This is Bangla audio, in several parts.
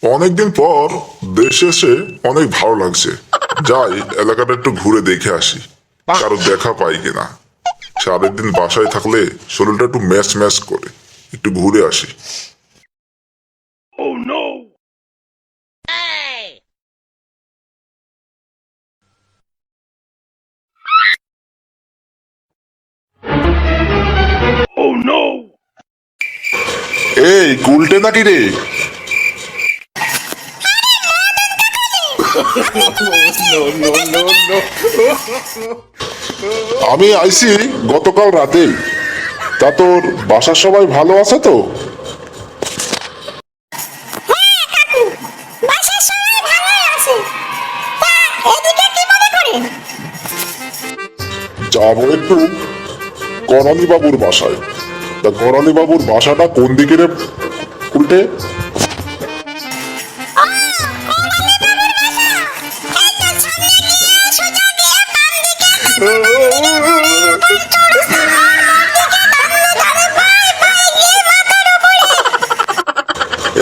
অনেকদিন পর দেশে এসে অনেক ভালো লাগছে। যাই এলাকাটা একটু ঘুরে দেখে আসি, কারো দেখা পাই কিনা। সারাদিন বাসায় থাকলে শরীরটা একটু ম্যাচ ম্যাচ করে, একটু ঘুরে আসি। এই গুলটে নাকি রে? আমি আইছি গতকাল রাতেই। তা তোর বাসার সবাই ভালো আছে তো? হ্যাঁ কাকু, বাসার সবাই ভালোই আছে। তা এদিকে কি মনে করেন? যাবো একটু করালি বাবুর বাসায়। তা করালি বাবুর বাসাটা কোন দিকে রে উল্টে?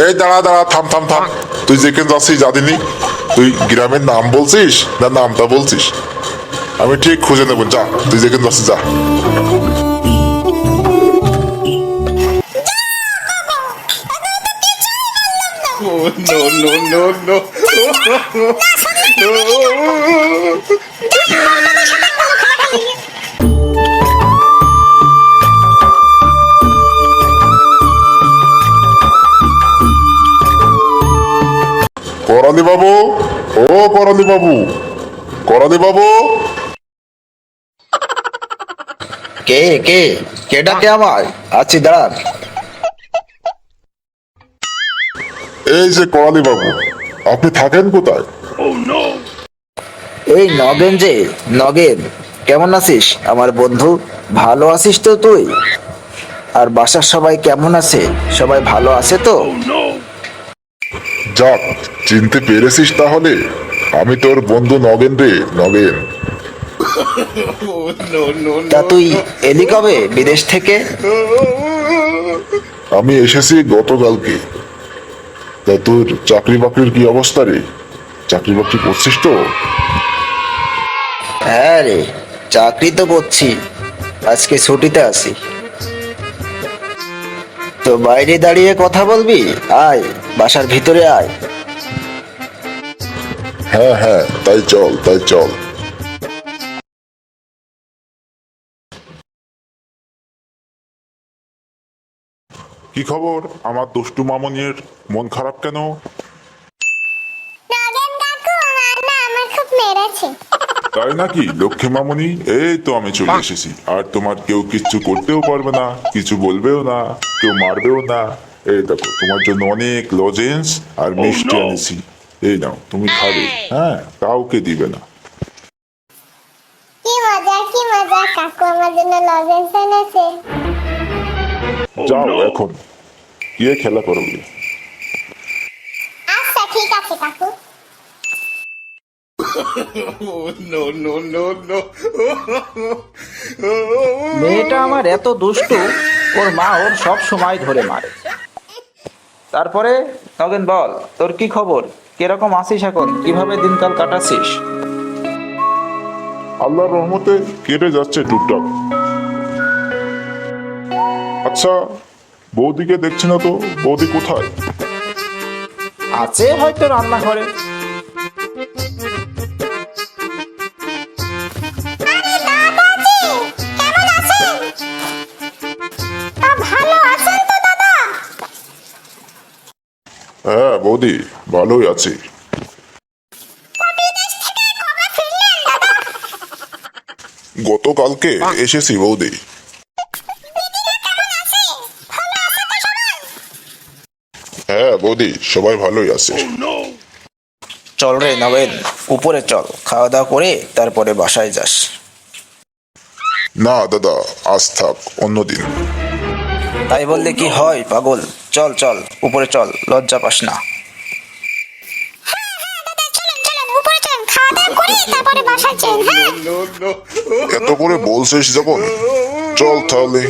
এই দাঁড়া দাঁড়া, থাম থাম থাম। তুই যেখানে যাচ্ছিস জানিনি, তুই গ্রামের নাম বলছিস না নামটা বলছিস? আমি ঠিক খুঁজে নেবো, যা তুই যেখানে যাচ্ছিস যা। Oh no no no no! করালি বাবু, ও করালি বাবু, করালি বাবু। কে কে কে ডাকে আমার? আছি দাঁড়ান। এই যে করালি বাবু, আপনি থাকেন কোথায়? এই নগেন যে, নগেন কেমন আছিস আমার বন্ধু? ভালো আছিস তো তুই? আর বাসার সবাই কেমন আছে? সবাই ভালো আছে তো? যাক, চিনতে পেরেছিস তাহলে? আমি তোর বন্ধু নগেন রে, নগেন। Oh no no তা no! তুই এলি কবে বিদেশ থেকে? আমি এসেছি গতকালকে। তা তোর চাকরি বাকরির কি অবস্থা রে? চাকরি বাকরি করছিস তো? হ্যাঁ রে, চাকরি তো করছি, আজকে ছুটিতে আছি। তো বাইরে দাঁড়িয়ে কথা বলবি? আয় বাসার ভিতরে আয়। হ্যাঁ হ্যাঁ, তাই চল তাই চল। কি খবর আমার দুষ্টু মামনির? মন খারাপ কেন? নগেন কাকু, আমার খুব মেরেছে। তাই নাকি লক্ষ্মী মামনি? এই তো আমি চলে এসেছি। আর তোমার কেউ কিচ্ছু করতেও পারবে না, কিছু বলবেও না, কেউ মারবেও না। এই দেখো তোমার জন্য অনেক লজেন্স আর মিষ্টি এনেছি। এই নাও, তুমি খাবে। হ্যাঁ, কাউকে দিবে না। কি মজা কি মজা, কাকু আমার জন্য লজেন্স এনেছে। যাও এখন গিয়ে খেলা করো গিয়ে। আচ্ছা ঠিক আছে কাকু। Oh no no no no! মেয়েটা আমার এত দুষ্টু, ওর মা ওর সব সময় ধরে মারে। তারপরে নগেন বল, তোর কি খবর? কিরকম আছিস এখন? কিভাবে দিনকাল কাটাচ্ছিস? আল্লাহর রহমতে কেটে যাচ্ছে টুকটাক। আচ্ছা, বৌদিকে দেখছি না তো, বৌদি কোথায়? আছে হয়তো রান্নাঘরে। আরে দাদাজি, কেমন আছেন? তা ভালো আছেন তো দাদা? হ্যাঁ বৌদি, ভালোই আছি। বিদেশ থেকে কবে ফিরলেন দাদা? গতকালকে এসেছি বৌদি। কেমন আছে? ভালো আছে তো সবাই? হ্যাঁ বৌদি, সবাই ভালোই আছে। চল রে নগেন, উপরে চল, খাওয়া দাওয়া করে তারপরে বাসায় যাস। না দাদা, আজ থাক, অন্যদিন। তাই বললে কি হয় পাগল? চল চল উপরে চল, লজ্জা পাস না। দাদা চলেন চলেন, উপরে চলেন, খাওয়া দাওয়া করে তারপরে বাসায় যান। হ্যাঁ No no! এত করে বলছিস যখন, চল তাহলে।